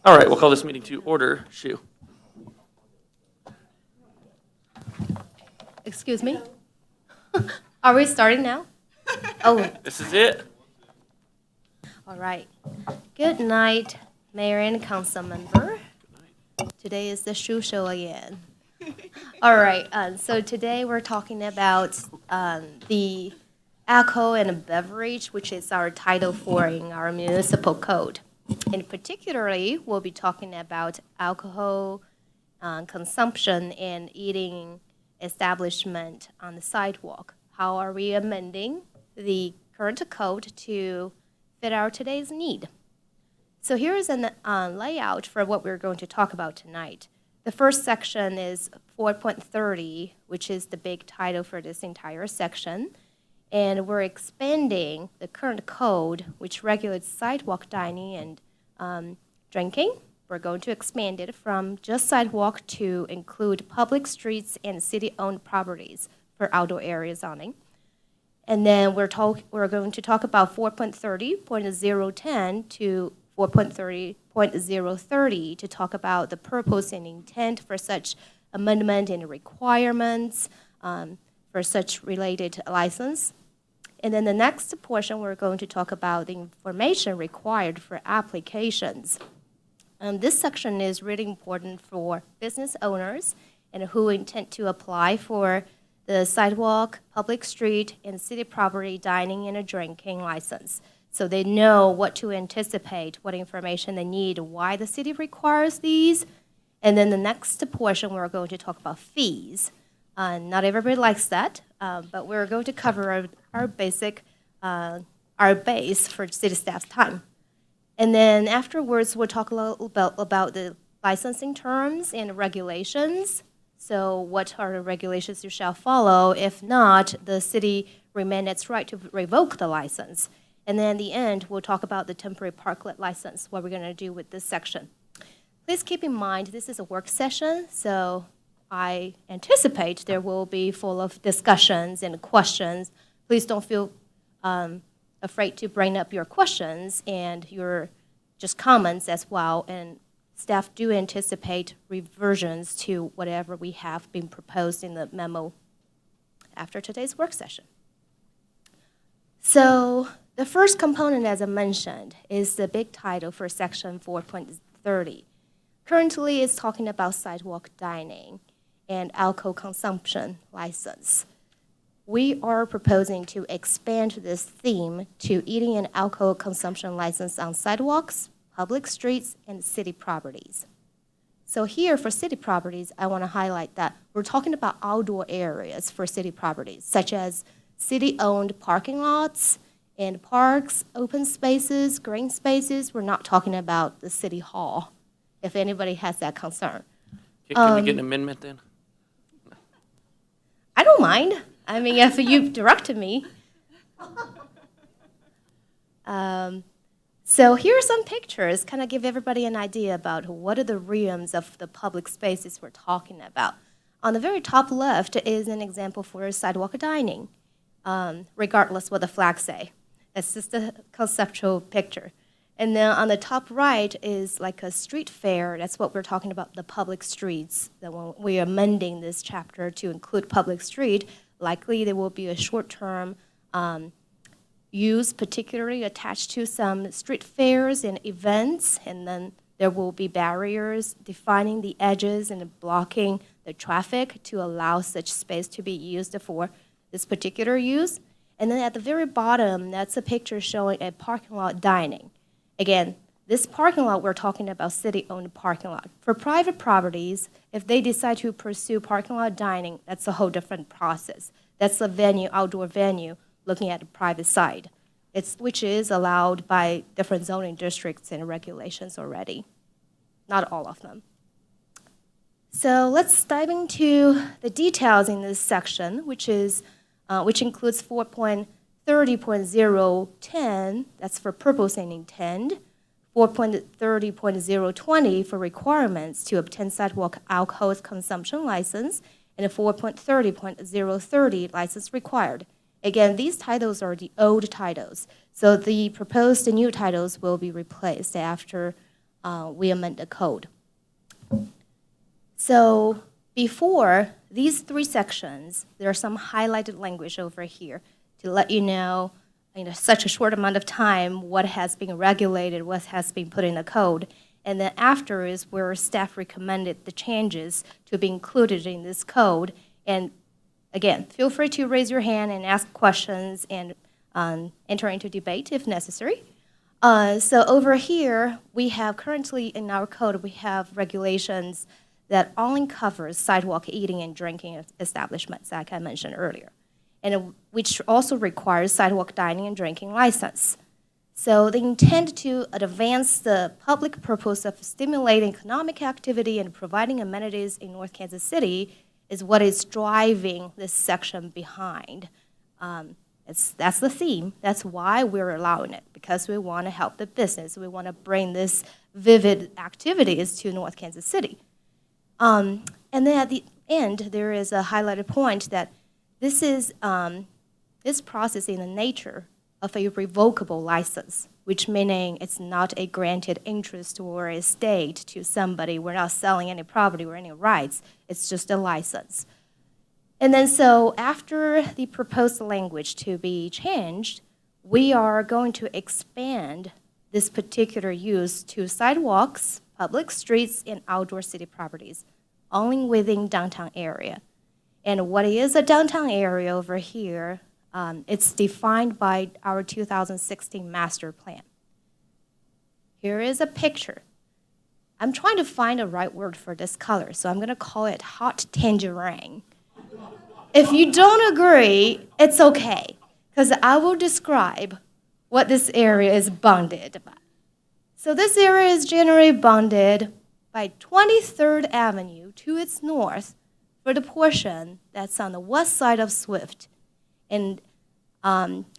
All right, we'll call this meeting to order. Shu. Excuse me? Are we starting now? Oh, This is it. all right. Good night, Mayor and Council member. Today is the Shu Show again. All right, so today we're talking about the alcohol and beverage, which is our Title IV in our municipal code. And particularly, we'll be talking about alcohol consumption and eating establishment on the sidewalk. How are we amending the current code to fit our today's need? So here is a layout for what we're going to talk about tonight. The first section is 4.30, which is the big title for this entire section. And we're expanding the current code, which regulates sidewalk dining and drinking. We're going to expand it from just sidewalk to include public streets and city-owned properties for outdoor area zoning. And then we're going to talk about 4.30.010 to 4.30.030 to talk about the purpose and intent for such amendment and requirements for such related license. And then the next portion, we're going to talk about the information required for applications. This section is really important for business owners and who intend to apply for the sidewalk, public street, and city property dining and drinking license. So they know what to anticipate, what information they need, why the city requires these. And then the next portion, we're going to talk about fees. Not everybody likes that, but we're going to cover our base for city staff's time. And then afterwards, we'll talk a little about the licensing terms and regulations. So what are the regulations you shall follow? If not, the city remains its right to revoke the license. And then at the end, we'll talk about the temporary parklet license, what we're going to do with this section. Please keep in mind, this is a work session, so I anticipate there will be full of discussions and questions. Please don't feel afraid to bring up your questions and your just comments as well. And staff do anticipate reversions to whatever we have been proposed in the memo after today's work session. So the first component, as I mentioned, is the big title for section 4.30. Currently, it's talking about sidewalk dining and alcohol consumption license. We are proposing to expand this theme to eating and alcohol consumption license on sidewalks, public streets, and city properties. So here for city properties, I want to highlight that we're talking about outdoor areas for city properties, such as city-owned parking lots and parks, open spaces, green spaces. We're not talking about the city hall, if anybody has that concern. Can we get an amendment then? I don't mind. I mean, if you directed me. So here are some pictures, kind of give everybody an idea about what are the realms of the public spaces we're talking about. On the very top left is an example for sidewalk dining, regardless what the flags say. It's just a conceptual picture. And then on the top right is like a street fair. That's what we're talking about, the public streets. That when we are amending this chapter to include public street, likely there will be a short-term use, particularly attached to some street fairs and events, and then there will be barriers defining the edges and blocking the traffic to allow such space to be used for this particular use. And then at the very bottom, that's a picture showing a parking lot dining. Again, this parking lot, we're talking about city-owned parking lot. For private properties, if they decide to pursue parking lot dining, that's a whole different process. That's a venue, outdoor venue, looking at the private side, which is allowed by different zoning districts and regulations already. Not all of them. So let's dive into the details in this section, which includes 4.30.010, that's for purpose and intent, 4.30.020 for requirements to obtain sidewalk alcohol consumption license, and a 4.30.030 license required. Again, these titles are the old titles, so the proposed new titles will be replaced after we amend the code. So before these three sections, there's some highlighted language over here to let you know, in such a short amount of time, what has been regulated, what has been put in the code. And then after is where staff recommended the changes to be included in this code. And again, feel free to raise your hand and ask questions and enter into debate if necessary. So over here, we have currently in our code, we have regulations that only covers sidewalk eating and drinking establishments, like I mentioned earlier, and which also requires sidewalk dining and drinking license. So the intent to advance the public purpose of stimulating economic activity and providing amenities in North Kansas City is what is driving this section behind. That's the theme. That's why we're allowing it, because we want to help the business. We want to bring this vivid activities to North Kansas City. And then at the end, there is a highlighted point that this is this process in the nature of a revocable license, which meaning it's not a granted interest or a estate to somebody. We're not selling any property or any rights. It's just a license. And then so after the proposed language to be changed, we are going to expand this particular use to sidewalks, public streets, and outdoor city properties, only within downtown area. And what is a downtown area over here? It's defined by our 2016 master plan. Here is a picture. I'm trying to find a right word for this color, so I'm going to call it hot tangerine. If you don't agree, it's okay, because I will describe what this area is bounded by. So this area is generally bounded by 23rd Avenue to its north for the portion that's on the west side of Swift, and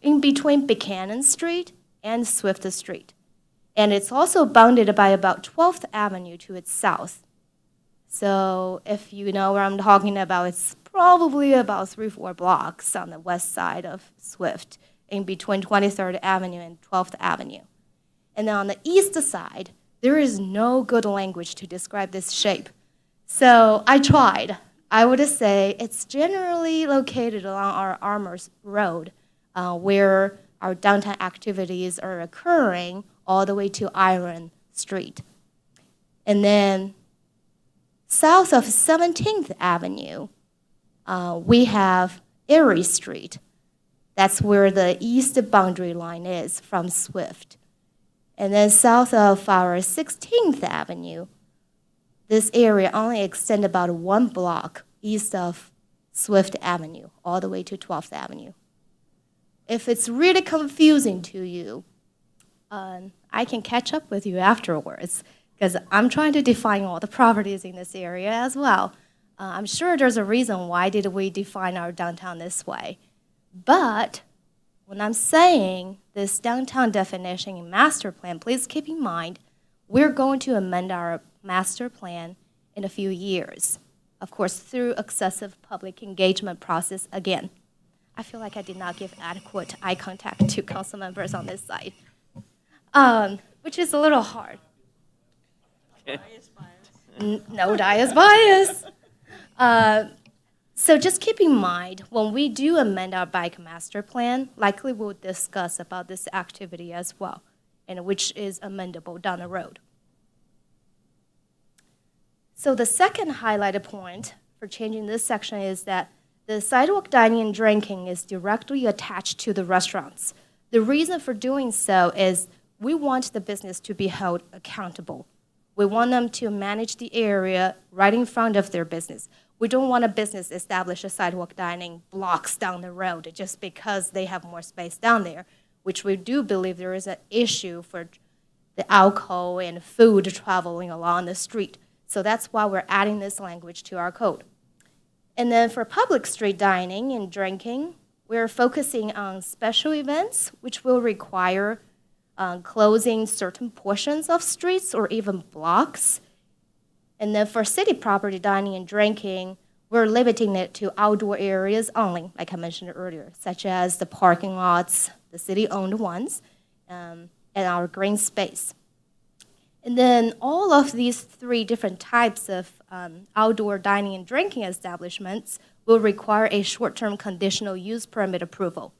in between Buchanan Street and Swift Street. And it's also bounded by about 12th Avenue to its south. So if you know where I'm talking about, it's probably about 3-4 blocks on the west side of Swift, in between 23rd Avenue and 12th Avenue. And then on the east side, there is no good language to describe this shape. So I tried. I would say it's generally located along our Armours Road, where our downtown activities are occurring all the way to Iron Street. And then south of 17th Avenue, we have Erie Street. That's where the east boundary line is from Swift. And then south of our 16th Avenue, this area only extends about 1 block east of Swift Avenue, all the way to 12th Avenue. If it's really confusing to you, I can catch up with you afterwards, because I'm trying to define all the properties in this area as well. I'm sure there's a reason why did we define our downtown this way. But when I'm saying this downtown definition in master plan, please keep in mind, we're going to amend our master plan in a few years. Of course, through excessive public engagement process again. I feel like I did not give adequate eye contact to council members on this side, which is a little hard. Okay. No bias bias. So just keep in mind, when we do amend our bike master plan, likely we'll discuss about this activity as well, and which is amendable down the road. So the second highlighted point for changing this section is that the sidewalk dining and drinking is directly attached to the restaurants. The reason for doing so is we want the business to be held accountable. We want them to manage the area right in front of their business. We don't want a business establish a sidewalk dining blocks down the road just because they have more space down there, which we do believe there is an issue for the alcohol and food traveling along the street. So that's why we're adding this language to our code. And then for public street dining and drinking, we're focusing on special events, which will require closing certain portions of streets or even blocks. And then for city property dining and drinking, we're limiting it to outdoor areas only, like I mentioned earlier, such as the parking lots, the city-owned ones, and our green space. And then all of these three different types of outdoor dining and drinking establishments will require a short-term conditional use permit approval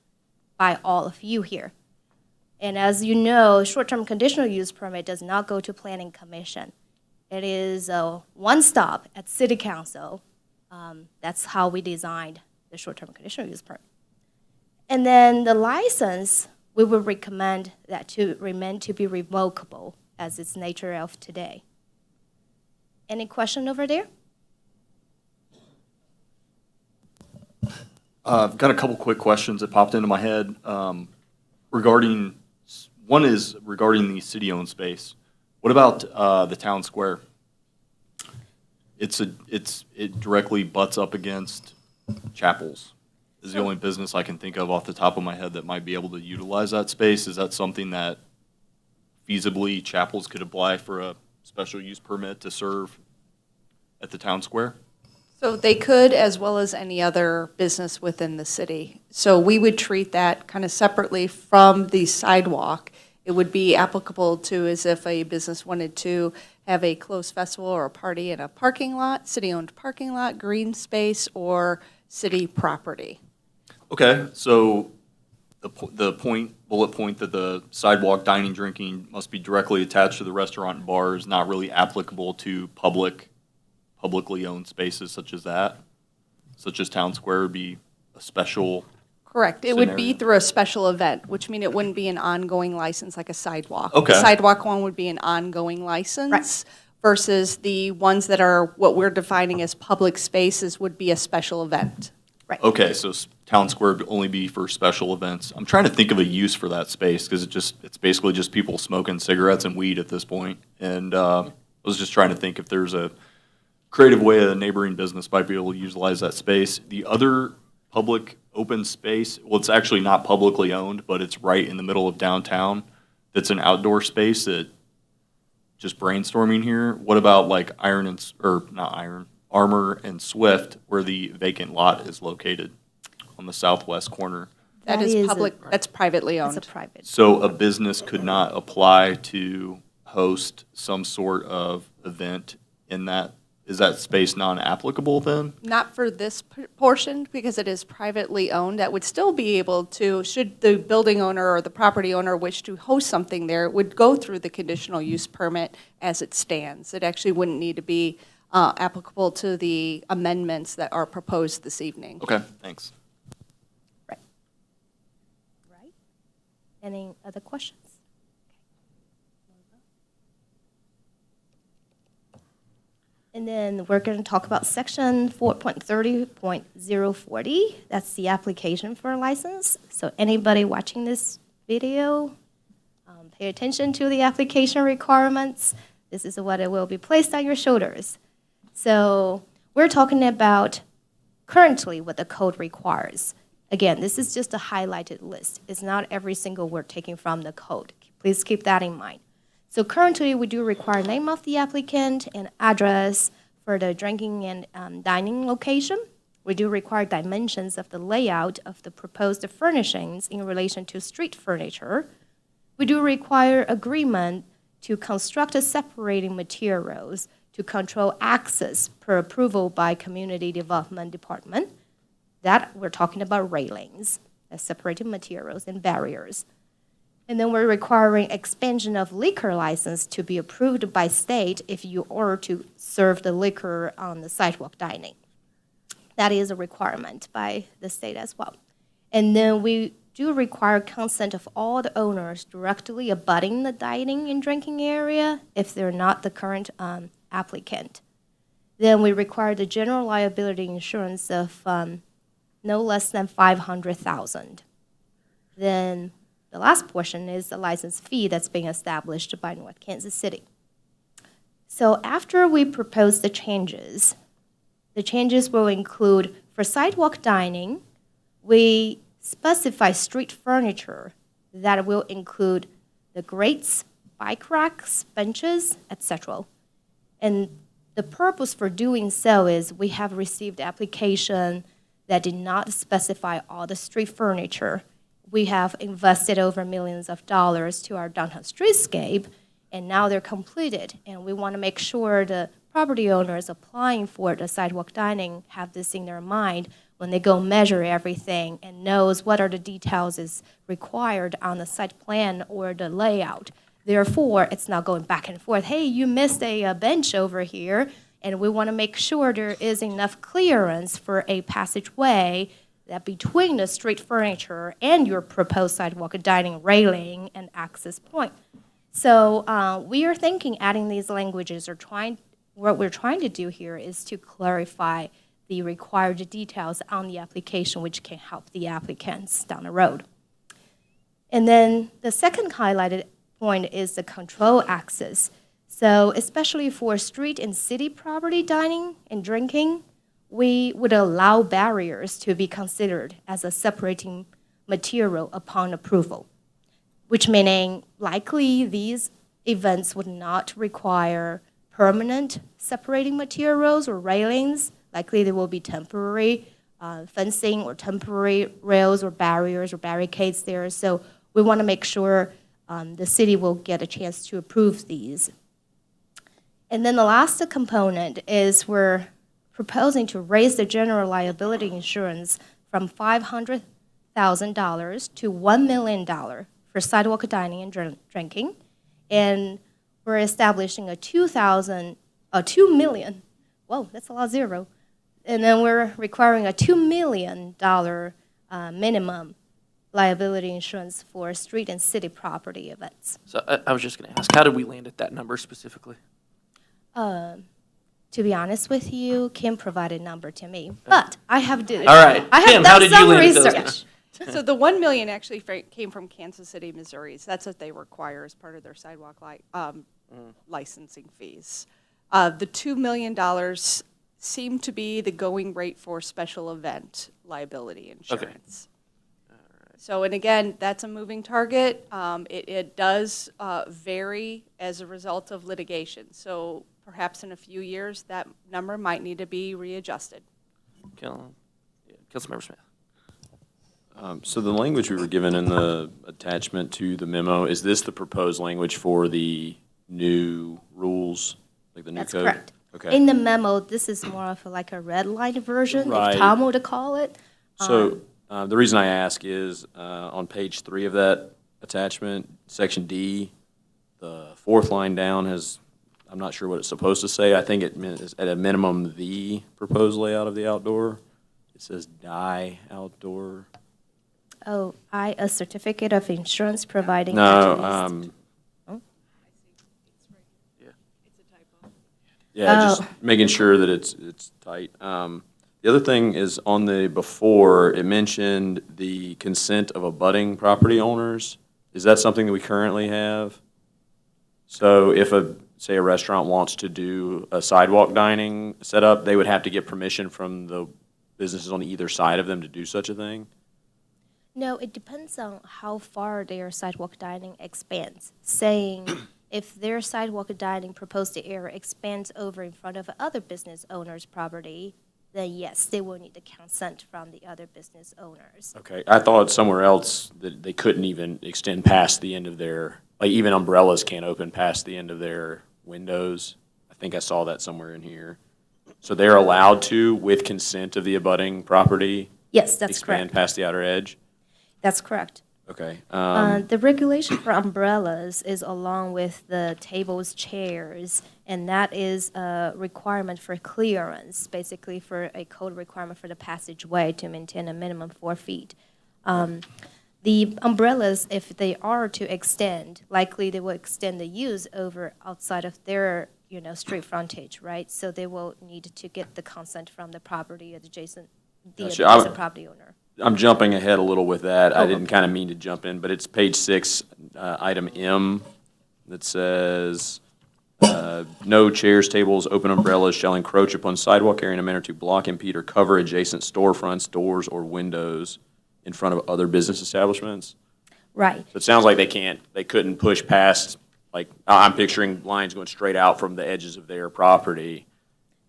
by all of you here. And as you know, short-term conditional use permit does not go to Planning Commission. It is a one-stop at City Council. That's how we designed the short-term conditional use permit. And then the license, we would recommend that to remain to be revocable as its nature of today. Any question over there? I've got a couple quick questions that popped into my head regarding, one is regarding the city-owned space. What about the town square? It directly butts up against Chapels. Is the only business I can think of off the top of my head that might be able to utilize that space. Is that something that feasibly Chapels could apply for a special use permit to serve at the town square? So they could, as well as any other business within the city. So we would treat that kind of separately from the sidewalk. It would be applicable to as if a business wanted to have a closed festival or a party in a parking lot, city-owned parking lot, green space, or city property. Okay, so the bullet point that the sidewalk dining, drinking must be directly attached to the restaurant and bar is not really applicable to publicly owned spaces such as that, such as Town Square would be a special. Correct. It would be Scenario. through a special event, which means it wouldn't be an ongoing license like a sidewalk. Okay. The sidewalk one would be an ongoing license versus the ones that are what we're defining as public spaces would be a special event. Okay, so Town Square would only be for special events. I'm trying to think of a use for that space because it's basically just people smoking cigarettes and weed at this point. And I was just trying to think if there's a creative way a neighboring business might be able to utilize that space. The other public open space, well, it's actually not publicly owned, but it's right in the middle of downtown. That's an outdoor space that, just brainstorming here, what about like Armor and Swift, where the vacant lot is located on the southwest corner? That That is is public, that's privately It's a owned. private. So a business could not apply to host some sort of event in that, is that space non-applicable then? Not for this portion, because it is privately owned. That would still be able to, should the building owner or the property owner wish to host something there, it would go through the conditional use permit as it stands. It actually wouldn't need to be applicable to the amendments that are proposed this evening. Okay, thanks. Right. Any other questions? And then we're going to talk about section 4.30.040. That's the application for a license. So anybody watching this video, pay attention to the application requirements. This is what it will be placed on your shoulders. So we're talking about currently what the code requires. Again, this is just a highlighted list. It's not every single word taken from the code. Please keep that in mind. So currently, we do require name of the applicant and address for the drinking and dining location. We do require dimensions of the layout of the proposed furnishings in relation to street furniture. We do require agreement to construct separating materials to control access per approval by Community Development Department. That, we're talking about railings, separating materials and barriers. And then we're requiring expansion of liquor license to be approved by state if you order to serve the liquor on the sidewalk dining. That is a requirement by the state as well. And then we do require consent of all the owners directly abutting the dining and drinking area if they're not the current applicant. Then we require the general liability insurance of no less than $500,000. Then the last portion is the license fee that's being established by North Kansas City. So after we propose the changes will include, for sidewalk dining, we specify street furniture that will include the grates, bike racks, benches, etc. And the purpose for doing so is we have received application that did not specify all the street furniture. We have invested over millions of dollars to our downtown streetscape, and now they're completed, and we want to make sure the property owners applying for the sidewalk dining have this in their mind when they go measure everything and knows what are the details is required on the site plan or the layout. Therefore, it's not going back and forth. Hey, you missed a bench over here, and we want to make sure there is enough clearance for a passageway that between the street furniture and your proposed sidewalk dining railing and access point. So we are thinking adding these languages or what we're trying to do here is to clarify the required details on the application, which can help the applicants down the road. And then the second highlighted point is the control access. So especially for street and city property dining and drinking, we would allow barriers to be considered as a separating material upon approval, which meaning likely these events would not require permanent separating materials or railings. Likely there will be temporary fencing or temporary rails or barriers or barricades there. So we want to make sure the city will get a chance to approve these. And then the last component is we're proposing to raise the general liability insurance from $500,000 to $1 million for sidewalk dining and drinking. And we're establishing a $2 million, whoa, that's a lot of zero. And then we're requiring a $2 million minimum liability insurance for street and city property events. So I was just going to ask, how did we land at that number specifically? To be honest with you, Kim provided a number to me, but I have All right, I have Kim, done how did you some land at those research. So the 1 million actually came from Kansas City, Missouri. So that's what they require as part of their sidewalk licensing fees. The $2 million seem to be the going rate for special event liability insurance. So, and again, that's a moving target. It does vary as a result of litigation. So perhaps in a few years, that number might need to be readjusted. Councilmember Smith. So the language we were given in the attachment to the memo, is this the proposed language for the new rules, like the new That's code? correct. Okay. In the memo, this is more of like a red line version, Right. if Tom would call it. So the reason I ask is on page 3 of that attachment, section D, the fourth line down has, I'm not sure what it's supposed to say. I think it is at a minimum the proposed layout of the outdoor. It says die outdoor. Oh, a certificate of insurance providing. No, at least- yeah, just Oh. making sure that it's tight. The other thing is on the before, it mentioned the consent of abutting property owners. Is that something that we currently have? So if say a restaurant wants to do a sidewalk dining setup, they would have to get permission from the businesses on either side of them to do such a thing? No, it depends on how far their sidewalk dining expands. Saying if their sidewalk dining proposed area expands over in front of other business owners' property, then yes, they will need the consent from the other business owners. Okay, I thought somewhere else that they couldn't even extend past the end of their, like even umbrellas can't open past the end of their windows. I think I saw that somewhere in here. So they're allowed to, with consent of the abutting property, Yes, that's expand correct. past the outer edge? That's correct. Okay. The regulation for umbrellas is along with the tables, chairs, and that is a requirement for clearance, basically for a code requirement for the passageway to maintain a minimum 4 feet. The umbrellas, if they are to extend, likely they will extend the use over outside of their, street frontage, right? So they will need to get the consent from the property adjacent, the Gotcha. adjacent property owner. I'm jumping ahead a little with that. I Oh, didn't kind of mean to jump in, but it's page 6, item M, that says, no chairs, tables, open umbrellas shall encroach upon sidewalk area in a manner to block, impede, or cover adjacent storefronts, doors, or windows in front of other business establishments. Right. So it sounds like they couldn't push past, like, I'm picturing lines going straight out from the edges of their property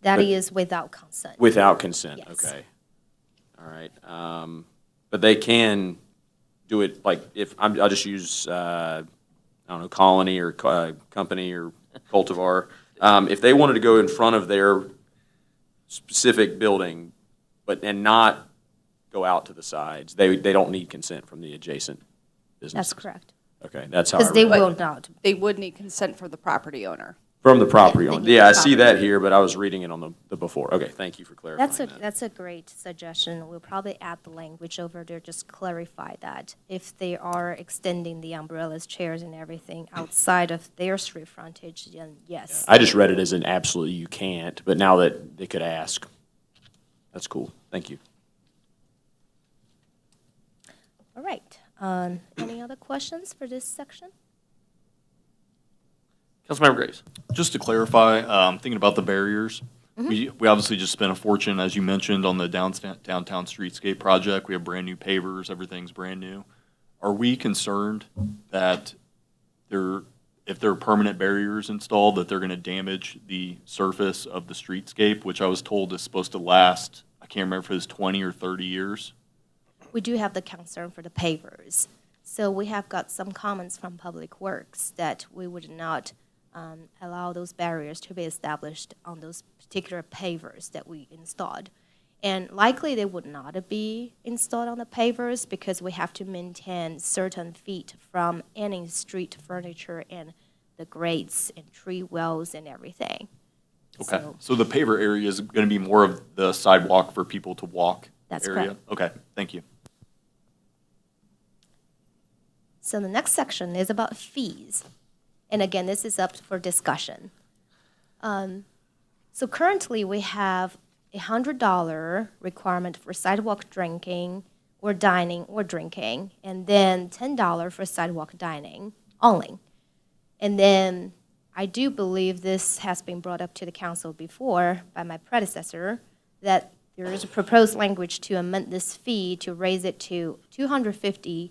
That But- is without consent. without consent, Yes. okay. All right, but they can do it, like, I'll just use I don't know, Colony or Company or Cultivar, if they wanted to go in front of their specific building, and not go out to the sides, they don't need consent from the adjacent businesses? That's correct. Okay, that's how I Because they read it. will not. They would need consent from the property owner. From the property Yeah, they owner. need Yeah, I the see property. that here, but I was reading it on the before. Okay, thank you for clarifying that. That's a great suggestion. We'll probably add the language over there, just clarify that. If they are extending the umbrellas, chairs, and everything outside of their street frontage, then yes. I just read it as an absolutely you can't, but now that they could ask, that's cool. Thank you. All right. Any other questions for this section? Councilmember Graves. Just to clarify, thinking about the barriers, we obviously just spent a fortune, as you mentioned, on the downtown streetscape project. We have brand-new pavers, everything's brand new. Are we concerned that if there are permanent barriers installed, that they're going to damage the surface of the streetscape, which I was told is supposed to last, I can't remember if it was 20 or 30 years? We do have the concern for the pavers. So we have got some comments from Public Works that we would not allow those barriers to be established on those particular pavers that we installed. And likely they would not be installed on the pavers because we have to maintain certain feet from any street furniture and the grates and tree wells and everything. Okay, So so the paver area is going to be more of the sidewalk for people to walk That's area? correct. Okay, thank you. So the next section is about fees. And again, this is up for discussion. So currently, we have a $100 requirement for sidewalk drinking or dining or drinking, and then $10 for sidewalk dining only. And then I do believe this has been brought up to the council before by my predecessor, that there is a proposed language to amend this fee to raise it to $250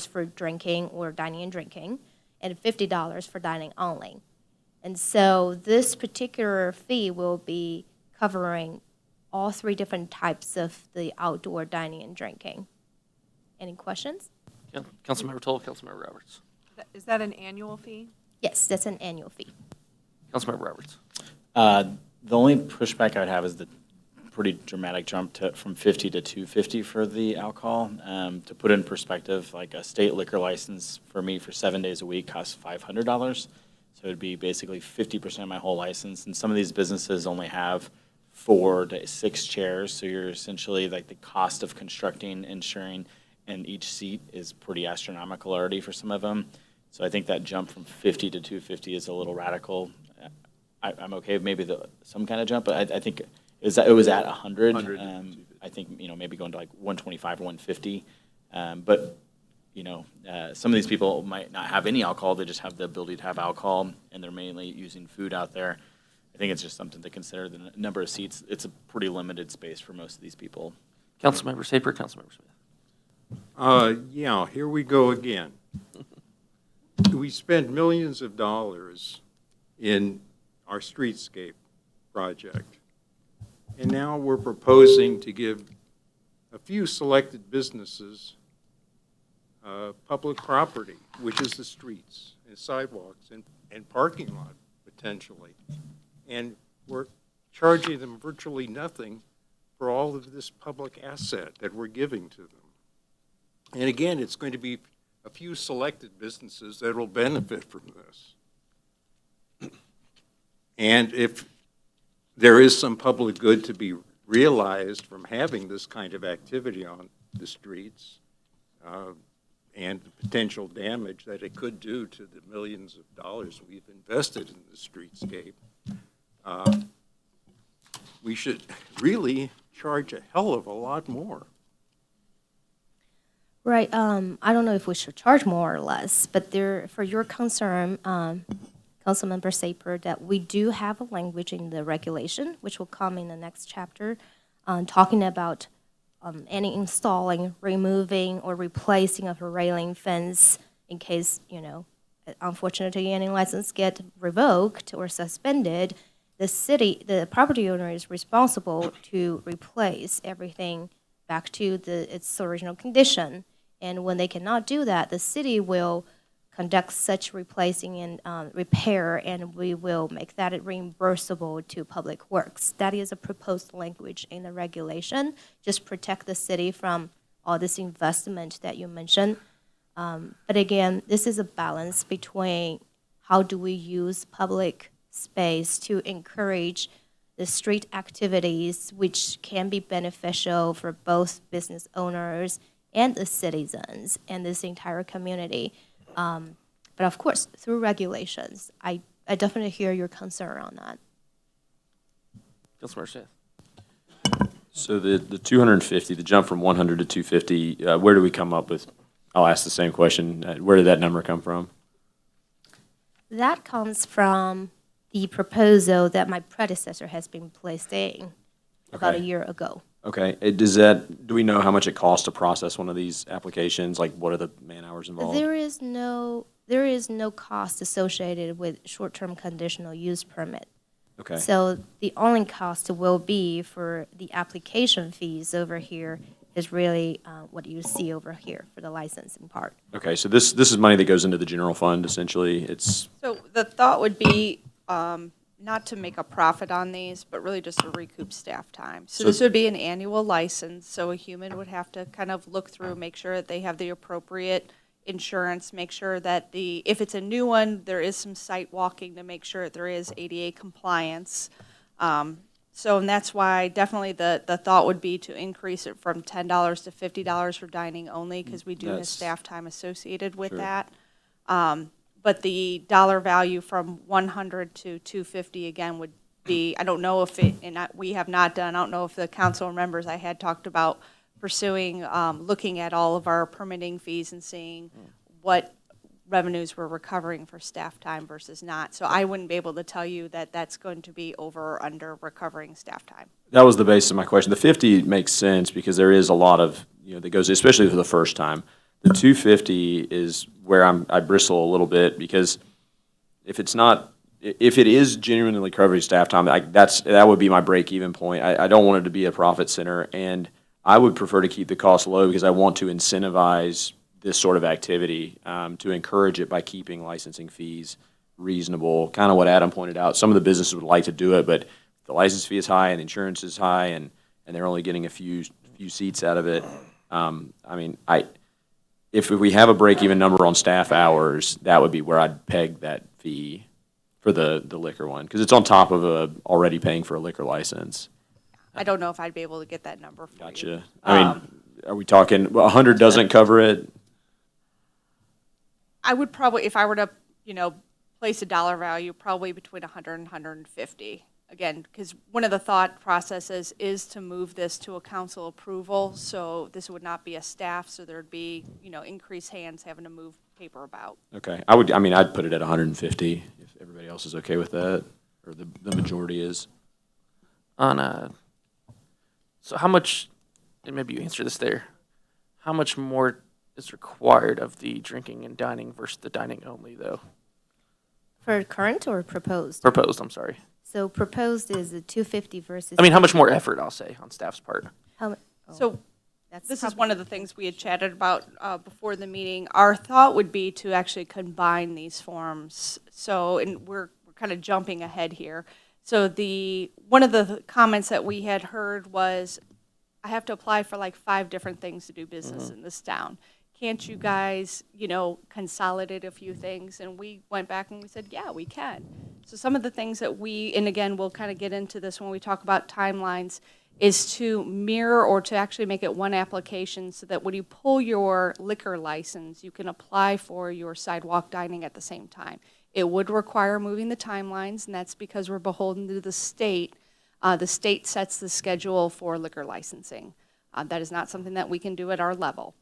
for drinking or dining and drinking, and $50 for dining only. And so this particular fee will be covering all three different types of the outdoor dining and drinking. Any questions? Councilmember Toll, Councilmember Roberts. Is that an annual fee? Yes, that's an annual fee. Councilmember Roberts. The only pushback I would have is the pretty dramatic jump from 50 to 250 for the alcohol. To put in perspective, like a state liquor license for me for 7 days a week costs $500. So it'd be basically 50% of my whole license. And some of these businesses only have 4 to 6 chairs. So you're essentially like the cost of constructing, insuring, and each seat is pretty astronomical already for some of them. So I think that jump from 50 to 250 is a little radical. I'm okay with maybe some kind of jump, but I think it was at 100. 100 I think, maybe going to like 125 or 150. But, some of these people might not have any alcohol. They just have the ability to have alcohol, and they're mainly using food out there. I think it's just something to consider. The number of seats, it's a pretty limited space for most of these people. Councilmember Saper, Councilmember Smith. Yeah, here we go again. We spend millions of dollars in our streetscape project, and now we're proposing to give a few selected businesses public property, which is the streets and sidewalks and parking lot, potentially. And we're charging them virtually nothing for all of this public asset that we're giving to them. And again, it's going to be a few selected businesses that will benefit from this. And if there is some public good to be realized from having this kind of activity on the streets, and the potential damage that it could do to the millions of dollars we've invested in the streetscape, we should really charge a hell of a lot more. Right. I don't know if we should charge more or less, but for your concern, Councilmember Saper, that we do have a language in the regulation, which will come in the next chapter, talking about any installing, removing, or replacing of a railing fence in case, unfortunately, any license get revoked or suspended. The property owner is responsible to replace everything back to its original condition. And when they cannot do that, the city will conduct such replacing and repair, and we will make that reimbursable to Public Works. That is a proposed language in the regulation, just protect the city from all this investment that you mentioned. But again, this is a balance between how do we use public space to encourage the street activities, which can be beneficial for both business owners and the citizens and this entire community. But of course, through regulations, I definitely hear your concern on that. Councilmember Smith. So the 250, the jump from 100 to 250, where do we come up with? I'll ask the same question. Where did that number come from? That comes from the proposal that my predecessor has been placing about a Okay. year ago. Okay, do we know how much it costs to process one of these applications? Like, what are the man-hours involved? There is no cost associated with short-term conditional use permit. Okay, So the only cost will be for the application fees over here is really what you see over here for the licensing part. okay, so this is money that goes into the general fund, essentially. It's, So the thought would be not to make a profit on these, but really just to recoup staff time. So So- this would be an annual license, so a human would have to kind of look through, make sure that they have the appropriate insurance, make sure that if it's a new one, there is some site walking to make sure there is ADA compliance. So, and that's why definitely the thought would be to increase it from $10 to $50 for dining only, because we do have That's- staff time associated with Sure. that. But the dollar value from 100 to 250 again would be, I don't know if we have not done, I don't know if the council members, I had talked about pursuing, looking at all of our permitting fees and seeing what revenues we're recovering for staff time versus not. So I wouldn't be able to tell you that that's going to be over or under recovering staff time. that was the basis of my question. The 50 makes sense because there is a lot of, that goes, especially for the first time. The 250 is where I bristle a little bit because if it is genuinely recovering staff time, that would be my break-even point. I don't want it to be a profit center, and I would prefer to keep the cost low because I want to incentivize this sort of activity, to encourage it by keeping licensing fees reasonable. Kind of what Adam pointed out, some of the businesses would like to do it, but the license fee is high and the insurance is high, and they're only getting a few seats out of it. If we have a break-even number on staff hours, that would be where I'd peg that fee for the liquor one, because it's on top of already paying for a liquor license. I don't know if I'd be able to get that number for you. Gotcha. Are we talking, 100 doesn't cover it? I would probably, if I were to, place a dollar value, probably between 100 and 150. Again, because one of the thought processes is to move this to a council approval, so this would not be a staff, so there'd be, increased hands having to move paper about. Okay, I'd put it at 150 if everybody else is okay with that, or the majority is. So how much, and maybe you answer this there, how much more is required of the drinking and dining versus the dining only, though? For current or proposed? Proposed, I'm sorry. So proposed is a 250 versus. I mean, how much more effort, I'll say, on staff's part? So That's this is probably- one of the things we had chatted about before the meeting. Our thought would be to actually combine these forms. So, and we're kind of jumping ahead here. So one of the comments that we had heard was, I have to apply for like 5 different things to do business in this town. Can't you guys, consolidate a few things? And we went back and we said, yeah, we can. So some of the things that and again, we'll kind of get into this when we talk about timelines, is to mirror or to actually make it one application so that when you pull your liquor license, you can apply for your sidewalk dining at the same time. It would require moving the timelines, and that's because we're beholden to the state. The state sets the schedule for liquor licensing. That is not something that we can do at our level,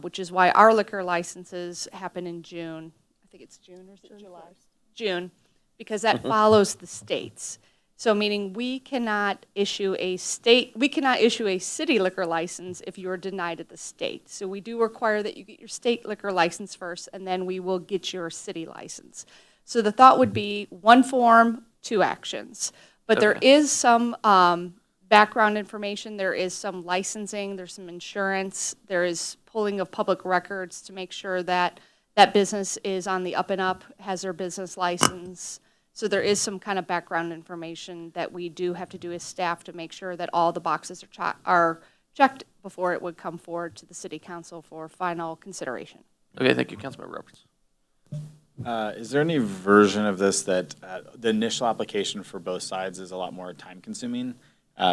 which is why our liquor licenses happen in June. I think it's June or is it July? June, because that follows the states. So meaning we cannot issue a city liquor license if you're denied at the state. So we do require that you get your state liquor license first, and then we will get your city license. So the thought would be 1 form, 2 actions. But there is some background information, there is some licensing, there's some insurance, there is pulling of public records to make sure that that business is on the up and up, has their business license. So there is some kind of background information that we do have to do as staff to make sure that all the boxes are checked before it would come forward to the city council for final consideration. Okay, thank you, Councilmember Roberts. Is there any version of this that the initial application for both sides is a lot more time-consuming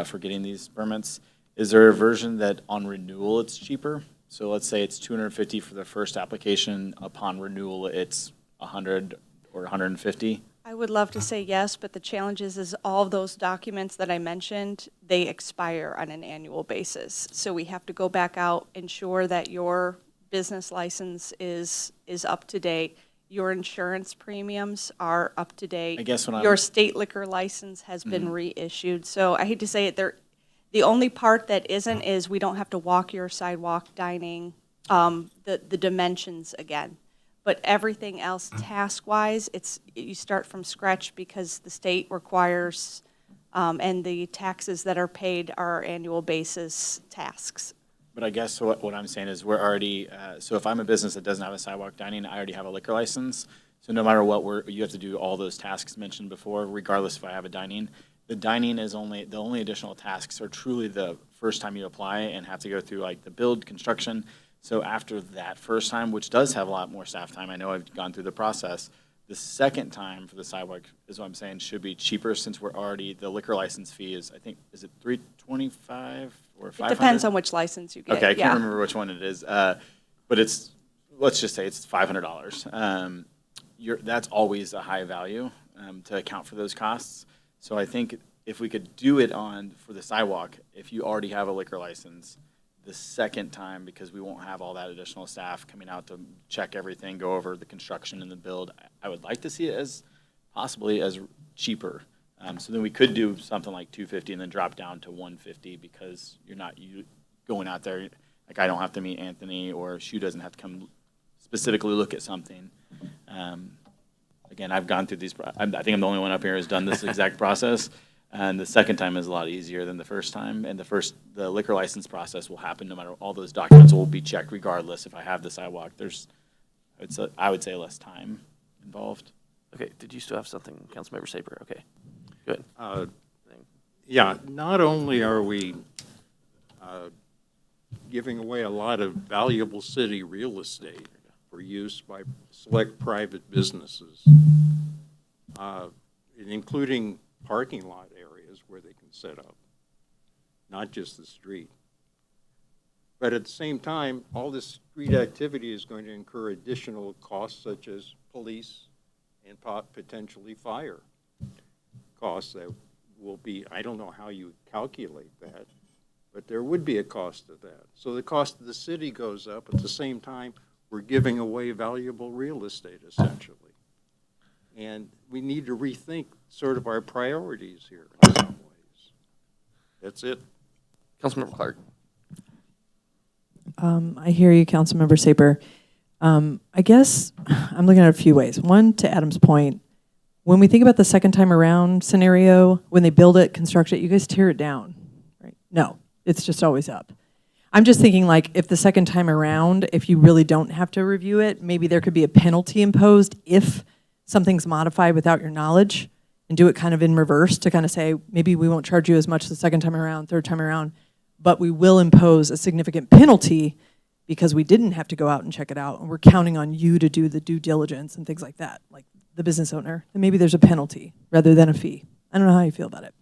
for getting these permits? Is there a version that on renewal it's cheaper? So let's say it's $250 for the first application. Upon renewal, it's $100 or $150. I would love to say yes, but the challenge is all of those documents that I mentioned, they expire on an annual basis. So we have to go back out, ensure that your business license is up to date. Your insurance premiums are up to date. I guess when I'm- Your state liquor license has been reissued. So I hate to say it, the only part that isn't is we don't have to walk your sidewalk dining, the dimensions again. But everything else, task-wise, you start from scratch because the state requires, and the taxes that are paid are annual basis tasks. But I guess what I'm saying is we're already, so if I'm a business that doesn't have a sidewalk dining, I already have a liquor license. So no matter what, you have to do all those tasks mentioned before, regardless if I have a dining. The dining is the only additional tasks are truly the first time you apply and have to go through like the build, construction. So after that first time, which does have a lot more staff time, I know I've gone through the process, the second time for the sidewalk is what I'm saying should be cheaper since we're already, the liquor license fee is, I think, is it $325 or $500? It depends on which license you get. Okay, I yeah. can't remember which one it is, but it's, let's just say it's $500. That's always a high value to account for those costs. So I think if we could do it for the sidewalk, if you already have a liquor license, the second time, because we won't have all that additional staff coming out to check everything, go over the construction and the build, I would like to see it as possibly as cheaper. So then we could do something like $250 and then drop down to $150 because you're not going out there, like I don't have to meet Anthony or Shu doesn't have to come specifically look at something. Again, I've gone through these, I think I'm the only one up here who's done this exact process. And the second time is a lot easier than the first time. And the liquor license process will happen no matter, all those documents will be checked regardless if I have the sidewalk. I would say less time involved. Okay, did you still have something, Councilmember Saber? Okay, good. Yeah, not only are we giving away a lot of valuable city real estate for use by select private businesses, including parking lot areas where they can set up, not just the street. But at the same time, all this street activity is going to incur additional costs such as police and potentially fire costs that will be, I don't know how you calculate that, but there would be a cost of that. So the cost of the city goes up. At the same time, we're giving away valuable real estate essentially. And we need to rethink sort of our priorities here in some ways. That's it. Councilmember Clark. I hear you, Councilmember Saper. I guess I'm looking at it a few ways. One, to Adam's point, when we think about the second time around scenario, when they build it, construct it, you guys tear it down, right? No, it's just always up. I'm just thinking like if the second time around, if you really don't have to review it, maybe there could be a penalty imposed if something's modified without your knowledge, and do it kind of in reverse to kind of say, maybe we won't charge you as much the second time around, third time around, but we will impose a significant penalty because we didn't have to go out and check it out, and we're counting on you to do the due diligence and things like that, like the business owner, then maybe there's a penalty rather than a fee. I don't know how you feel about it.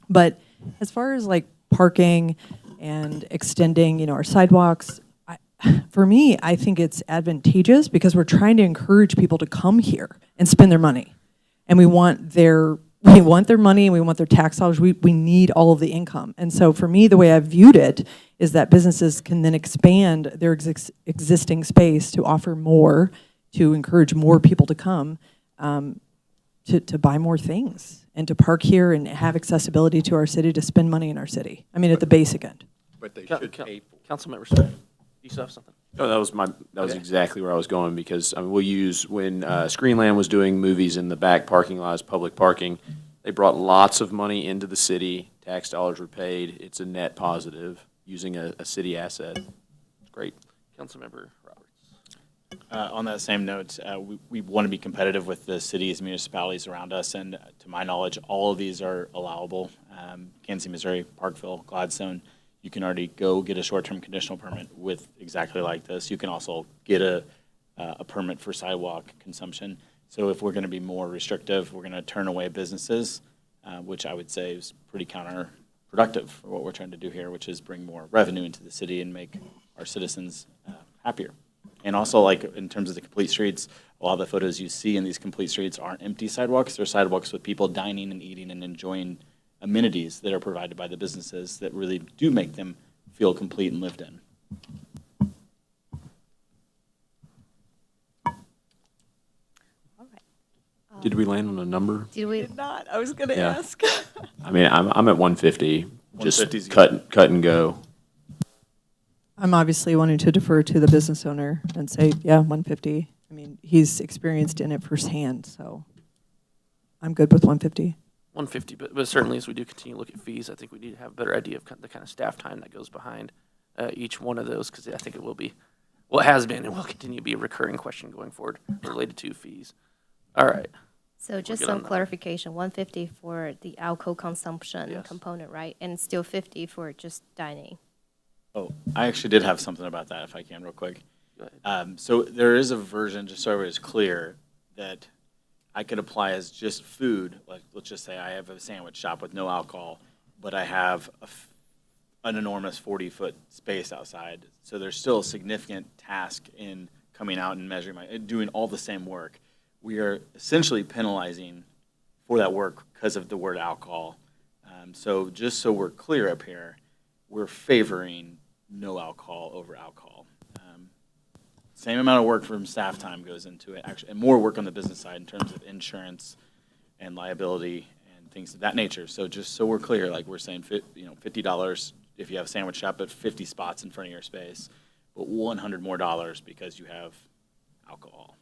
But as far as like parking and extending, our sidewalks, for me, I think it's advantageous because we're trying to encourage people to come here and spend their money. And we want their money and we want their tax dollars. We need all of the income. And so for me, the way I've viewed it is that businesses can then expand their existing space to offer more, to encourage more people to come, to buy more things and to park here and have accessibility to our city, to spend money in our city. I mean, at the basic end. But they should pay for it. Councilmember Saber, you still have something? No, that was Okay. exactly where I was going, because we'll use, when Screenland was doing movies in the back parking lot as public parking, they brought lots of money into the city, tax dollars were paid, it's a net positive, using a city asset. It's great. Councilmember Roberts. On that same note, we want to be competitive with the cities, municipalities around us, and to my knowledge, all of these are allowable. Kansas City, Missouri, Parkville, Gladstone, you can already go get a short-term conditional permit with exactly like this. You can also get a permit for sidewalk consumption. So if we're going to be more restrictive, we're going to turn away businesses, which I would say is pretty counterproductive for what we're trying to do here, which is bring more revenue into the city and make our citizens happier. And also, like, in terms of the complete streets, a lot of the photos you see in these complete streets aren't empty sidewalks. They're sidewalks with people dining and eating and enjoying amenities that are provided by the businesses that really do make them feel complete and lived in. All right. Did we land on a number? Did we? Not, I was going to Yeah. ask. I mean, I'm at 150, 150 just is cut and go. I'm obviously wanting to defer to the business owner and say, yeah, 150. I mean, he's experienced in it firsthand, so I'm good with 150. 150, but certainly as we do continue to look at fees, I think we need to have a better idea of the kind of staff time that goes behind each one of those, because I think it will be, well, it has been and will continue to be a recurring question going forward related to fees. All right. So just good some on that. clarification, 150 for the alcohol consumption Yes. component, right? And still 50 for just dining. Oh, I actually did have something about that, if I can, real quick. Go ahead. So there is a version, just so everybody's clear, that I could apply as just food. Like, let's just say I have a sandwich shop with no alcohol, but I have an enormous 40-foot space outside. So there's still a significant task in coming out and measuring doing all the same work. We are essentially penalizing for that work because of the word alcohol. So just so we're clear up here, we're favoring no alcohol over alcohol. Same amount of work from staff time goes into it, actually, and more work on the business side in terms of insurance and liability and things of that nature. So just so we're clear, like we're saying, $50 if you have a sandwich shop at 50 spots in front of your space, but $100 more because you have alcohol.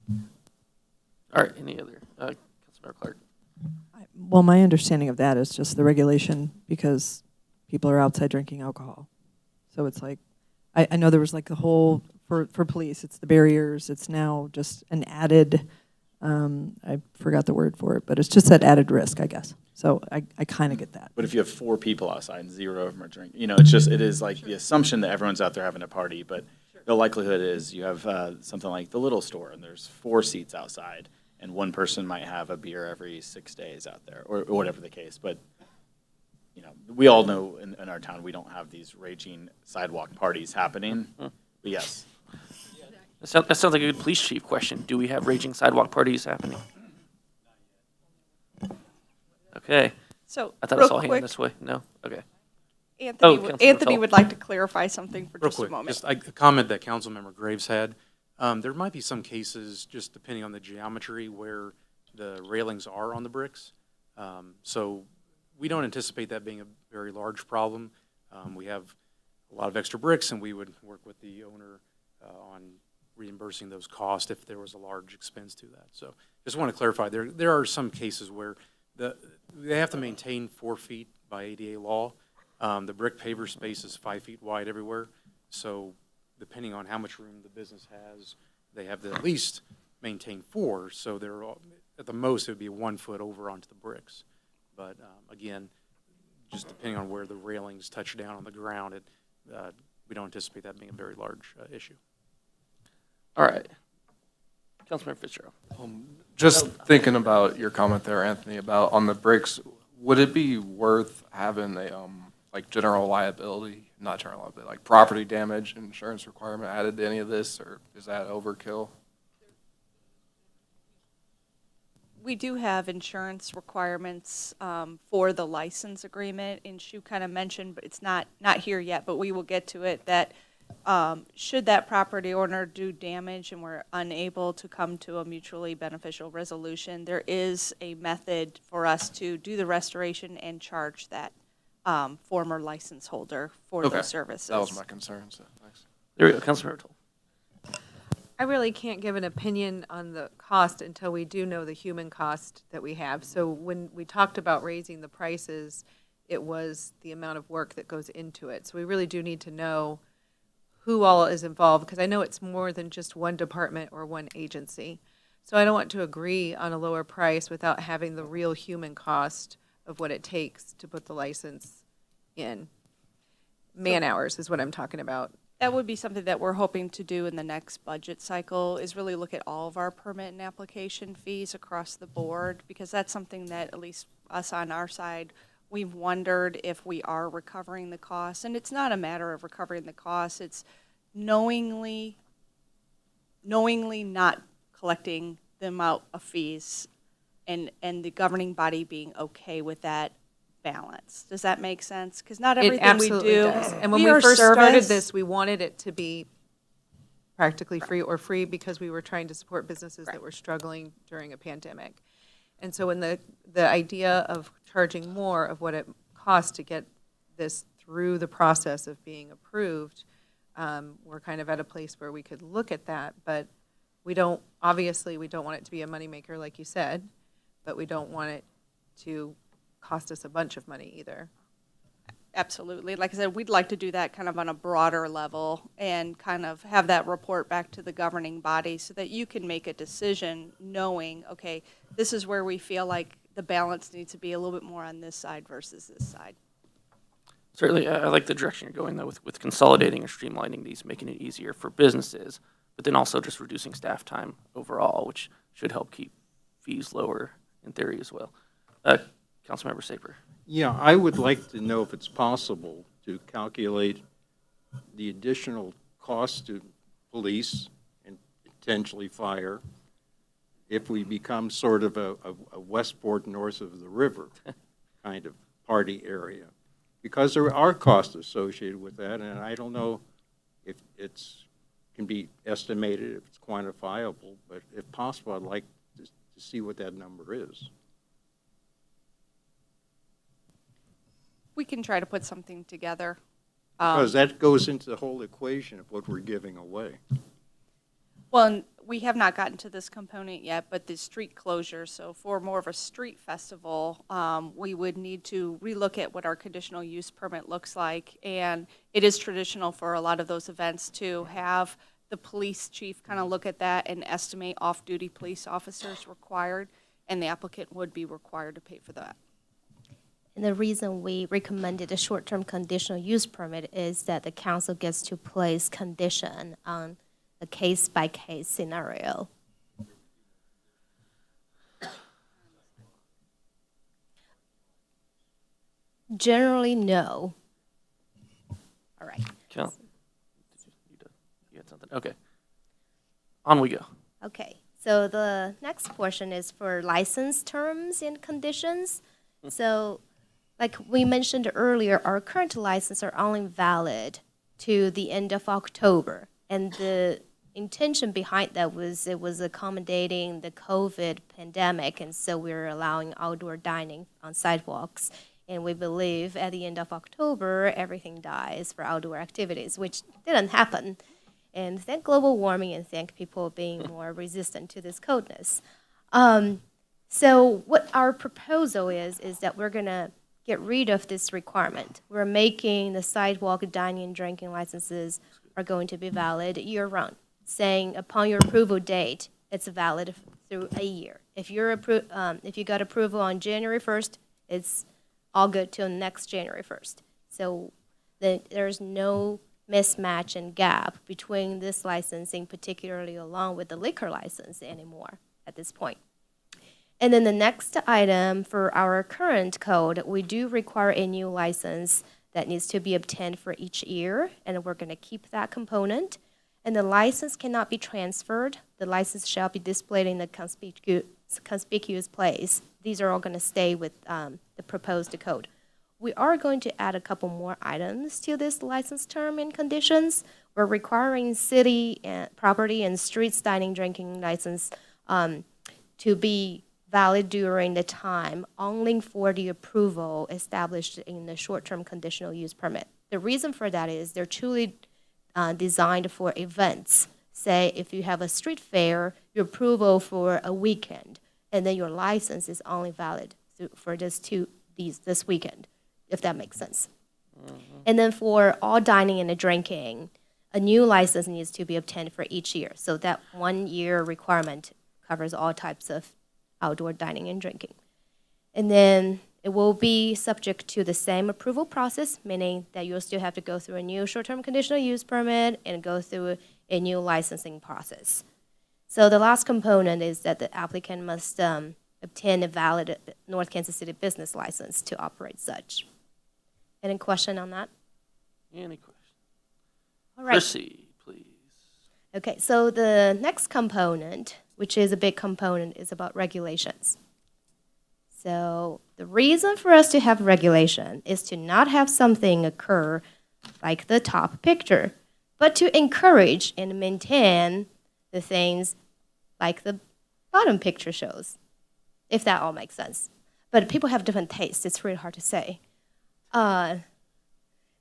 All right, any other, Councilmember Clark? Well, my understanding of that is just the regulation because people are outside drinking alcohol. So it's like, I know there was like the whole, for police, it's the barriers, it's now just an added, I forgot the word for it, but it's just that added risk, I guess. So I kind of get that. But if you have 4 people outside and 0 of them are drinking, it is like the assumption that everyone's out there having a party, but the likelihood is you have something like the little store and there's 4 seats outside and one person might have a beer every 6 days out there or whatever the case. But, we all know in our town, we don't have these raging sidewalk parties happening. But yes. That sounds like a good police chief question. Do we have raging sidewalk parties happening? Okay. So, I thought I saw a real hand quick, this way. No? Okay. Anthony, Councilmember Anthony Tull. would like to clarify something for Real just a quick, moment. just a comment that Councilmember Graves had. There might be some cases, just depending on the geometry, where the railings are on the bricks. So we don't anticipate that being a very large problem. We have a lot of extra bricks, and we would work with the owner on reimbursing those costs if there was a large expense to that. So just want to clarify, there are some cases where they have to maintain 4 feet by ADA law. The brick paver space is 5 feet wide everywhere. So depending on how much room the business has, they have to at least maintain 4. So they're at the most, it would be 1 foot over onto the bricks. But again, just depending on where the railings touch down on the ground, we don't anticipate that being a very large issue. All right. Councilmember Fitzgerald. Just thinking about your comment there, Anthony, about on the bricks, would it be worth having a, like general liability, not general liability, like property damage insurance requirement added to any of this, or is that overkill? We do have insurance requirements for the license agreement, and Shu kind of mentioned, but it's not here yet, but we will get to it, that should that property owner do damage and we're unable to come to a mutually beneficial resolution, there is a method for us to do the restoration and charge that former license holder for Okay, those services. that was my concern, so thanks. There we go. Councilmember Tull. I really can't give an opinion on the cost until we do know the human cost that we have. So when we talked about raising the prices, it was the amount of work that goes into it. So we really do need to know who all is involved, because I know it's more than just one department or one agency. So I don't want to agree on a lower price without having the real human cost of what it takes to put the license in. Man hours is what I'm talking about. That would be something that we're hoping to do in the next budget cycle, is really look at all of our permit and application fees across the board, because that's something that, at least us on our side, we've wondered if we are recovering the costs. And it's not a matter of recovering the costs, it's knowingly not collecting the amount of fees and the governing body being okay with that balance. Does that make sense? Because not It everything we absolutely do. does. And when we we are first started service- this, we wanted it to be practically free or free because we were trying to support businesses that were struggling during a pandemic. And so when the idea of charging more of what it costs to get this through the process of being approved, we're kind of at a place where we could look at that, but obviously, we don't want it to be a moneymaker, like you said, but we don't want it to cost us a bunch of money either. Absolutely. Like I said, we'd like to do that kind of on a broader level and kind of have that report back to the governing body so that you can make a decision knowing, okay, this is where we feel like the balance needs to be a little bit more on this side versus this side. Certainly, I like the direction you're going, though, with consolidating and streamlining these, making it easier for businesses, but then also just reducing staff time overall, which should help keep fees lower in theory as well. Councilmember Saper. Yeah, I would like to know if it's possible to calculate the additional cost to police and potentially fire if we become sort of a Westport north of the river kind of party area. Because there are costs associated with that, and I don't know if it's can be estimated, if it's quantifiable, but if possible, I'd like to see what that number is. We can try to put something together. Because that goes into the whole equation of what we're giving away. Well, and we have not gotten to this component yet, but the street closure, so for more of a street festival, we would need to relook at what our conditional use permit looks like. And it is traditional for a lot of those events to have the police chief kind of look at that and estimate off-duty police officers required, and the applicant would be required to pay for that. And the reason we recommended a short-term conditional use permit is that the council gets to place condition on a case-by-case scenario. Generally, no. All right. Cal, you had something? Okay. On we go. Okay, so the next portion is for license terms and conditions. So, like we mentioned earlier, our current license are only valid to the end of October. And the intention behind that was it was accommodating the COVID pandemic, and so we're allowing outdoor dining on sidewalks. And we believe at the end of October, everything dies for outdoor activities, which didn't happen. And thank global warming and thank people being more resistant to this coldness. So what our proposal is that we're going to get rid of this requirement. We're making the sidewalk dining and drinking licenses are going to be valid year-round, saying upon your approval date, it's valid through a year. If you got approval on January 1st, it's all good till next January 1st. So there's no mismatch and gap between this licensing, particularly along with the liquor license anymore at this point. And then the next item for our current code, we do require a new license that needs to be obtained for each year, and we're going to keep that component. And the license cannot be transferred. The license shall be displayed in the conspicuous place. These are all going to stay with the proposed code. We are going to add a couple more items to this license term and conditions. We're requiring city and property and streets dining drinking license to be valid during the time only for the approval established in the short-term conditional use permit. The reason for that is they're truly designed for events. Say if you have a street fair, your approval for a weekend, and then your license is only valid for this weekend, if that makes sense. And then for all dining and drinking, a new license needs to be obtained for each year. So that 1 year requirement covers all types of outdoor dining and drinking. And then it will be subject to the same approval process, meaning that you'll still have to go through a new short-term conditional use permit and go through a new licensing process. So the last component is that the applicant must obtain a valid North Kansas City business license to operate such. Any question on that? Any questions? All right. Proceed, please. Okay, so the next component, which is a big component, is about regulations. So the reason for us to have regulation is to not have something occur like the top picture, but to encourage and maintain the things like the bottom picture shows, if that all makes sense. But people have different tastes. It's really hard to say.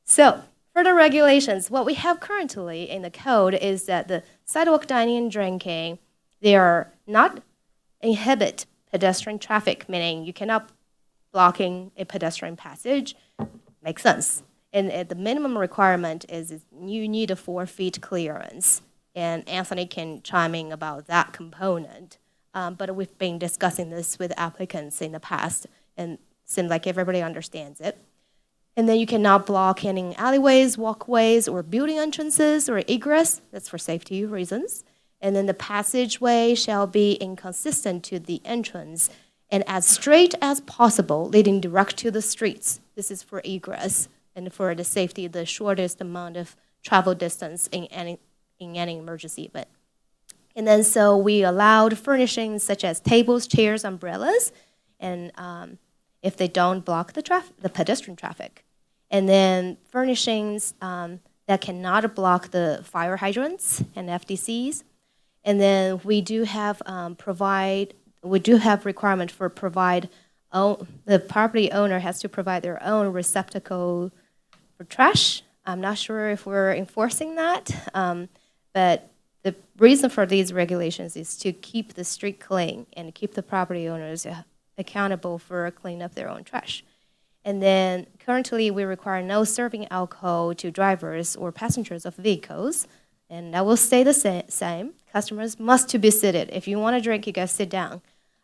So for the regulations, what we have currently in the code is that the sidewalk dining and drinking, they are not inhibit pedestrian traffic, meaning you cannot blocking a pedestrian passage. Makes sense. And the minimum requirement is you need a 4 feet clearance. And Anthony can chime in about that component. But we've been discussing this with applicants in the past, and seems like everybody understands it. And then you cannot block any alleyways, walkways, or building entrances or egress. That's for safety reasons. And then the passageway shall be inconsistent to the entrance and as straight as possible, leading direct to the streets. This is for egress and for the safety, the shortest amount of travel distance in any emergency event. And then so we allowed furnishings such as tables, chairs, umbrellas, and if they don't block the pedestrian traffic. And then furnishings that cannot block the fire hydrants and FDCs. And then we do have requirement for the property owner has to provide their own receptacle for trash. I'm not sure if we're enforcing that, but the reason for these regulations is to keep the street clean and keep the property owners accountable for cleaning up their own trash. And then currently we require no serving alcohol to drivers or passengers of vehicles. And that will stay the same. Customers must to be seated. If you want to drink, you guys sit down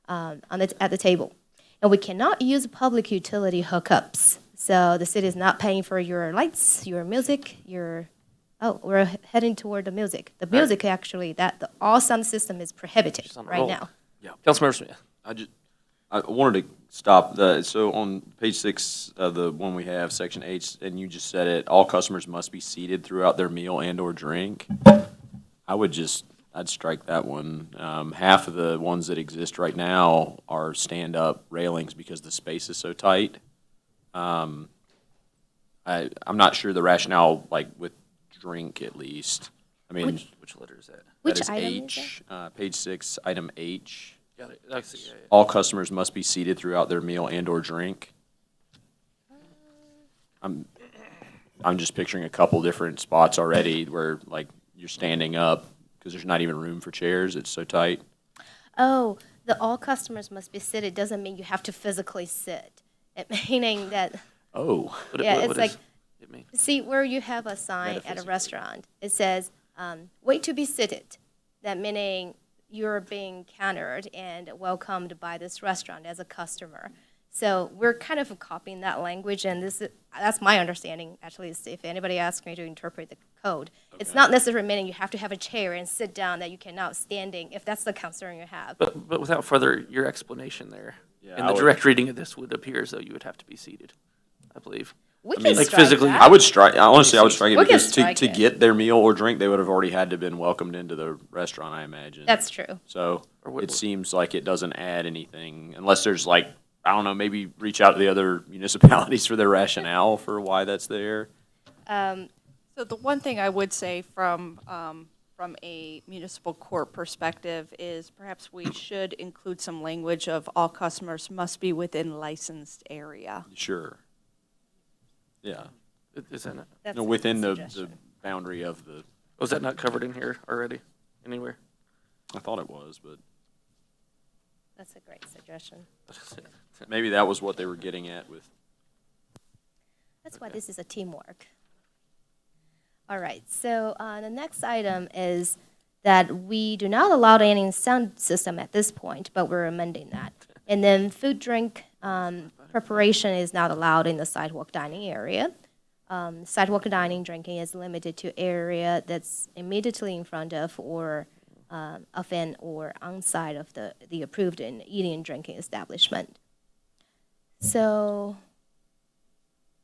at the table. And we cannot use public utility hookups. So the city is not paying for your lights, your music, we're heading toward the music. The music actually, the all sound system is prohibited Just on a right roll. now. Yeah. Councilmember Smith. I wanted to stop so on page 6 of the one we have, section H, and you just said it, all customers must be seated throughout their meal and or drink. I'd strike that one. Half of the ones that exist right now are stand-up railings because the space is so tight. I'm not sure the rationale, like with drink at least. I mean, Which letter is that? Which that is item is H, page 6, item H. Got it. I see. Yeah, yeah. All customers must be seated throughout their meal and or drink. I'm just picturing a couple different spots already where like you're standing up because there's not even room for chairs. It's so tight. Oh, the all customers must be seated doesn't mean you have to physically sit. Meaning that, Oh, it's like, It mean? see where you have a sign at a Metaphysically. restaurant, it says, wait to be seated. That meaning you're being countered and welcomed by this restaurant as a customer. So we're kind of copying that language, and that's my understanding, actually, is if anybody asks me to interpret the code. It's not necessarily meaning you have to have a chair and sit down, that you cannot standing, if that's the concern you have. But without further, your explanation there, Yeah, in I the would- direct reading of this would appear as though you would have to be seated, I believe. We I can mean, like strike physically- that. I would strike, honestly, I would strike it We can because strike to it. get their meal or drink, they would have already had to been welcomed into the restaurant, I imagine. That's true. So Or what- it seems like it doesn't add anything unless there's like, I don't know, maybe reach out to the other municipalities for their rationale for why that's there. So the one thing I would say from a municipal court perspective is perhaps we should include some language of all customers must be within licensed area. Sure. Yeah. Is that not, That's No, a within the suggestion. boundary of the, was that not covered in here already, anywhere? I thought it was, but That's a great suggestion. maybe that was what they were getting at with. That's why this is a teamwork. All right, so the next item is that we do not allow any sound system at this point, but we're amending that. And then food, drink preparation is not allowed in the sidewalk dining area. Sidewalk dining drinking is limited to area that's immediately in front of or of an or on side of the approved and eating and drinking establishment. So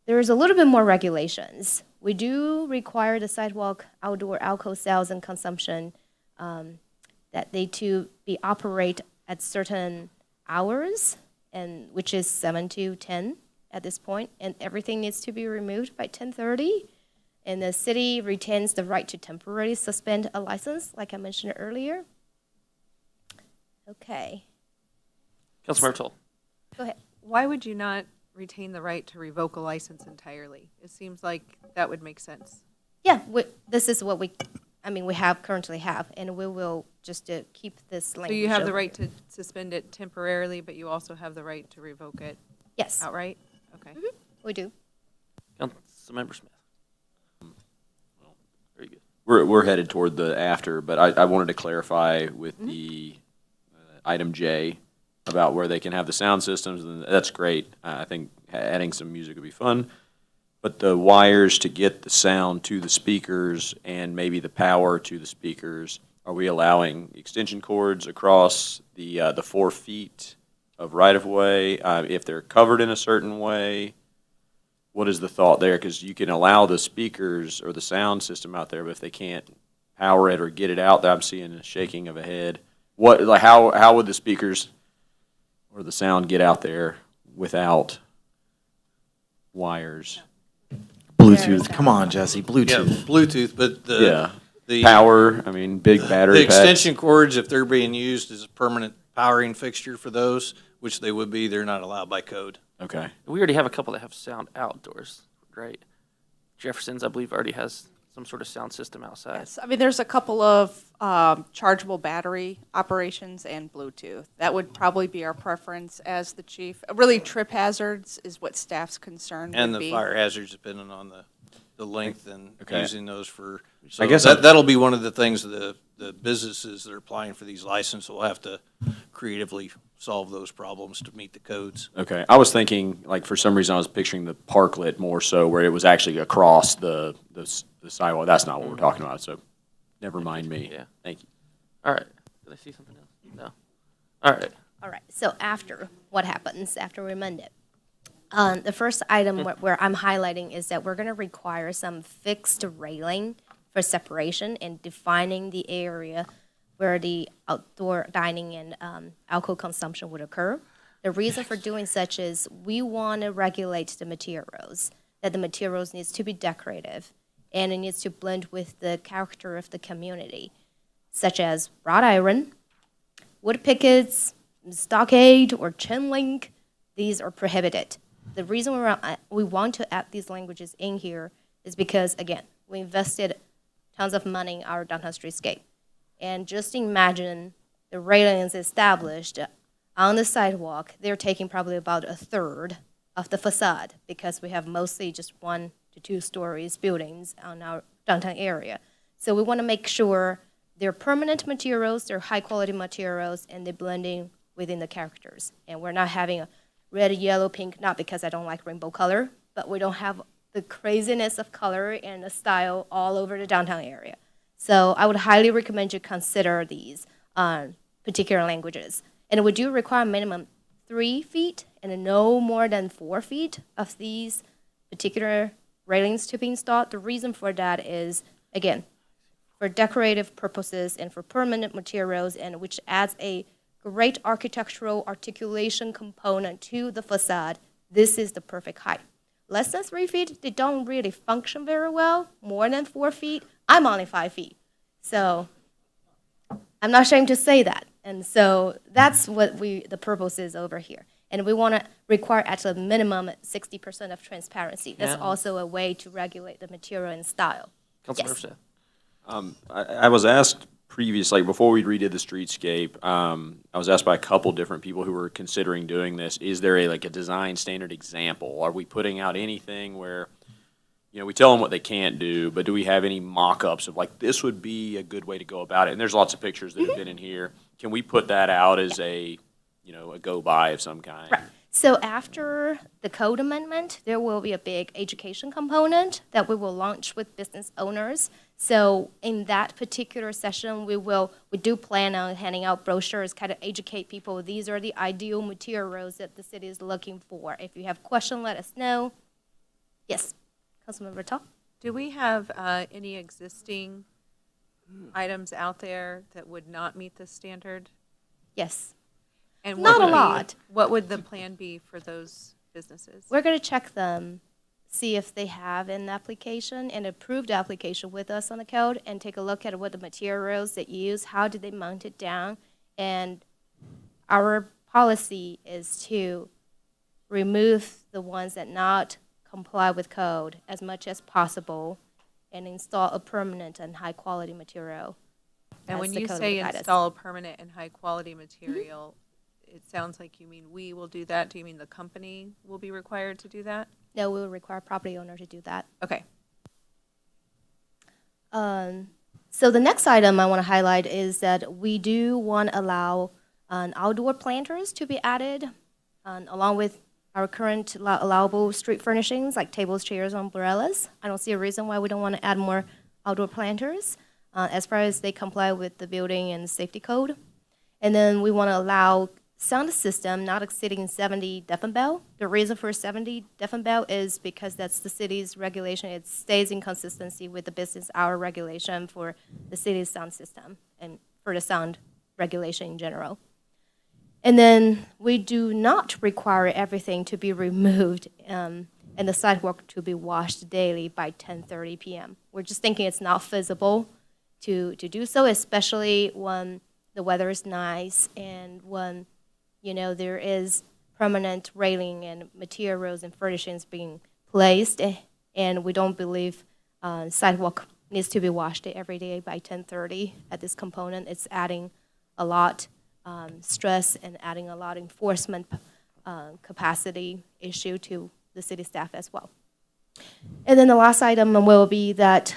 there's a little bit more regulations. We do require the sidewalk outdoor alcohol sales and consumption that they to be operate at certain hours, and which is 7 to 10 at this point, and everything needs to be removed by 10:30. And the city retains the right to temporarily suspend a license, like I mentioned earlier. Okay, Councilmember Toll. go ahead. Why would you not retain the right to revoke a license entirely? It seems like that would make sense. Yeah, this is what we currently have, and we will just keep this So language. you have the over right here. to suspend it temporarily, but you also have the right to revoke it Yes, outright? Okay. we do. Councilmember Smith. Very good. We're headed toward the after, but I wanted to clarify with the item J about where they can have the sound systems, and that's great. I think adding some music would be fun. But the wires to get the sound to the speakers and maybe the power to the speakers, are we allowing extension cords across the 4 feet of right-of-way? If they're covered in a certain way, what is the thought there? Because you can allow the speakers or the sound system out there, but if they can't power it or get it out, I'm seeing a shaking of a head. How would the speakers or the sound get out there without wires? Bluetooth, come on, Jesse, Yeah, Bluetooth. Bluetooth, but Yeah. the Power, I mean, big battery the packs. extension cords, if they're being used as a permanent powering fixture for those, which they would be, they're not allowed by code. Okay. We already have a couple that have sound outdoors, right? Jefferson's, I believe, already has some sort of sound system outside. Yes, I mean, there's a couple of chargeable battery operations and Bluetooth. That would probably be our preference as the chief. Really, trip hazards is what staff's concern And would the be. fire hazards depending on the length and Okay. using those for, so I guess that'll be one of the things the businesses that are applying for these licenses will have to creatively solve those problems to meet the codes. Okay. I was thinking, like, for some reason, I was picturing the parklet more so, where it was actually across the sidewalk. That's not what we're talking about, so never mind me. Yeah. Thank you. All right. Did I see something else? No. All right. All right, so after, what happens after we amend it? The first item where I'm highlighting is that we're going to require some fixed railing for separation and defining the area where the outdoor dining and alcohol consumption would occur. The reason for doing such is we want to regulate the materials, that the materials needs to be decorative, and it needs to blend with the character of the community, such as wrought iron, wood pickets, stockade, or chain link. These are prohibited. The reason we want to add these languages in here is because, again, we invested tons of money in our downtown streetscape. And just imagine the railings established on the sidewalk, they're taking probably about a third of the facade because we have mostly just 1 to 2 stories buildings on our downtown area. So we want to make sure they're permanent materials, they're high quality materials, and they're blending within the characters. And we're not having a red, yellow, pink, not because I don't like rainbow color, but we don't have the craziness of color and the style all over the downtown area. So I would highly recommend you consider these particular languages. And we do require minimum 3 feet and no more than 4 feet of these particular railings to be installed. The reason for that is, again, for decorative purposes and for permanent materials, and which adds a great architectural articulation component to the facade. This is the perfect height. Less than 3 feet, they don't really function very well. More than 4 feet, I'm only 5 feet. So I'm not ashamed to say that. And so that's what the purpose is over here. And we want to require at a minimum 60% of transparency. That's Yeah. also a way to regulate the material and style. Councilmember Yes. Smith. I was asked previously, like, before we redid the streetscape, I was asked by a couple different people who were considering doing this, is there a design standard example? Are we putting out anything where we tell them what they can't do, but do we have any mock-ups of like, this would be a good way to go about it? And there's lots of pictures that have been in here. Can we put that out as a go-by of some kind? Right. So after the code amendment, there will be a big education component that we will launch with business owners. So in that particular session, we do plan on handing out brochures, kind of educate people. These are the ideal materials that the city is looking for. If you have questions, let us know. Yes, Councilmember Tall. Do we have any existing items out there that would not meet this standard? Yes. And Not what a would be- lot. What would the plan be for those businesses? We're going to check them, see if they have an application, an approved application with us on the code, and take a look at what the materials they use, how did they mount it down. And our policy is to remove the ones that not comply with code as much as possible and install a permanent and high-quality material. And as when the you code say would guide us. install a permanent and high-quality material, it sounds like you mean we will do that. Do you mean the company will be required to do that? No, we will require property owner to do that. Okay. So the next item I want to highlight is that we do want to allow outdoor planters to be added, along with our current allowable street furnishings like tables, chairs, umbrellas. I don't see a reason why we don't want to add more outdoor planters as far as they comply with the building and safety code. And then we want to allow sound system not exceeding 70 decibel. The reason for 70 decibel is because that's the city's regulation. It stays in consistency with the business hour regulation for the city's sound system and for the sound regulation in general. And then we do not require everything to be removed and the sidewalk to be washed daily by 10:30 p.m. We're just thinking it's not feasible to do so, especially when the weather is nice and when there is permanent railing and materials and furnishings being placed, and we don't believe sidewalk needs to be washed every day by 10:30 at this component. It's adding a lot stress and adding a lot enforcement capacity issue to the city staff as well. And then the last item will be that,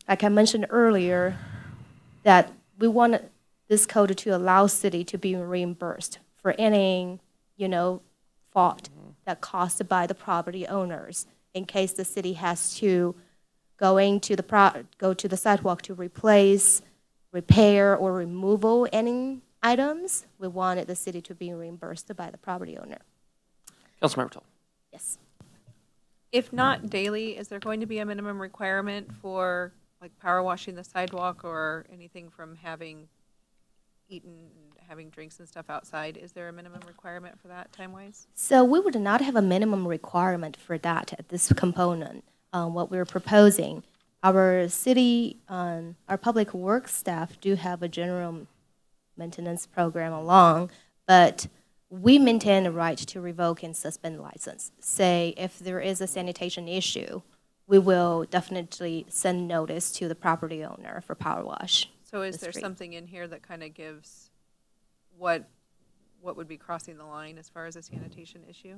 like I mentioned earlier, that we want this code to allow city to be reimbursed for any, fault that caused by the property owners in case the city has to go to the sidewalk to replace, repair, or removal any items. We wanted the city to be reimbursed by the property owner. Councilmember Tall. Yes. If not daily, is there going to be a minimum requirement for like power washing the sidewalk or anything from having eaten and having drinks and stuff outside? Is there a minimum requirement for that time-wise? So we would not have a minimum requirement for that at this component. What we're proposing, our city, our public works staff do have a general maintenance program along, but we maintain the right to revoke and suspend license. Say if there is a sanitation issue, we will definitely send notice to the property owner for power wash. So is the there street. something in here that kind of gives what would be crossing the line as far as a sanitation issue?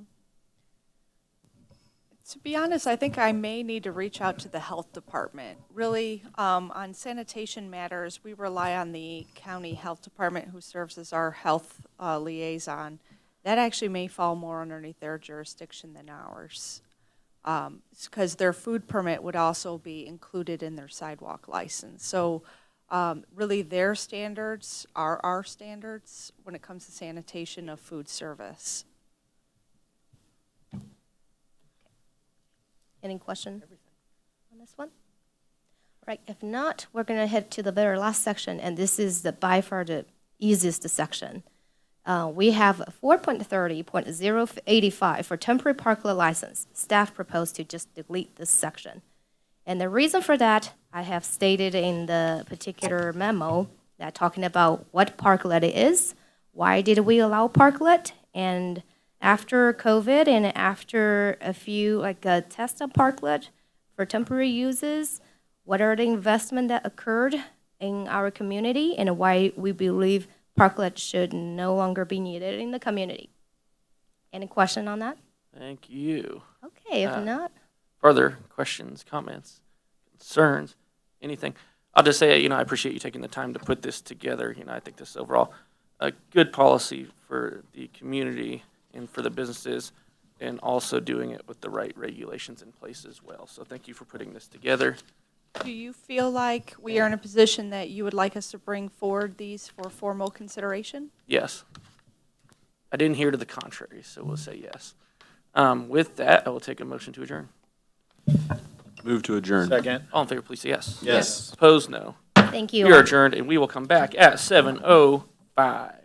To be honest, I think I may need to reach out to the health department. Really, on sanitation matters, we rely on the county health department who serves as our health liaison. That actually may fall more underneath their jurisdiction than ours. Because their food permit would also be included in their sidewalk license. So really their standards are our standards when it comes to sanitation of food service. Any question on this one? All right, if not, we're going to head to the very last section, and this is by far the easiest section. We have 4.30.085 for temporary parklet license. Staff proposed to just delete this section. And the reason for that, I have stated in the particular memo that talking about what parklet is, why did we allow parklet, and after COVID and after a few, like a test of parklet for temporary uses, what are the investment that occurred in our community and why we believe parklet should no longer be needed in the community. Any question on that? Thank you. Okay, if not, further questions, comments, concerns, anything, I'll just say, I appreciate you taking the time to put this together. I think this is overall a good policy for the community and for the businesses, and also doing it with the right regulations in place as well. So thank you for putting this together. Do you feel like we are in a position that you would like us to bring forward these for formal consideration? Yes. I didn't hear to the contrary, so we'll say yes. With that, I will take a motion to adjourn. Move to adjourn. Second. All in favor, please say yes. Yes. Opposed, no. Thank you. We are adjourned, and we will come back at 7:05.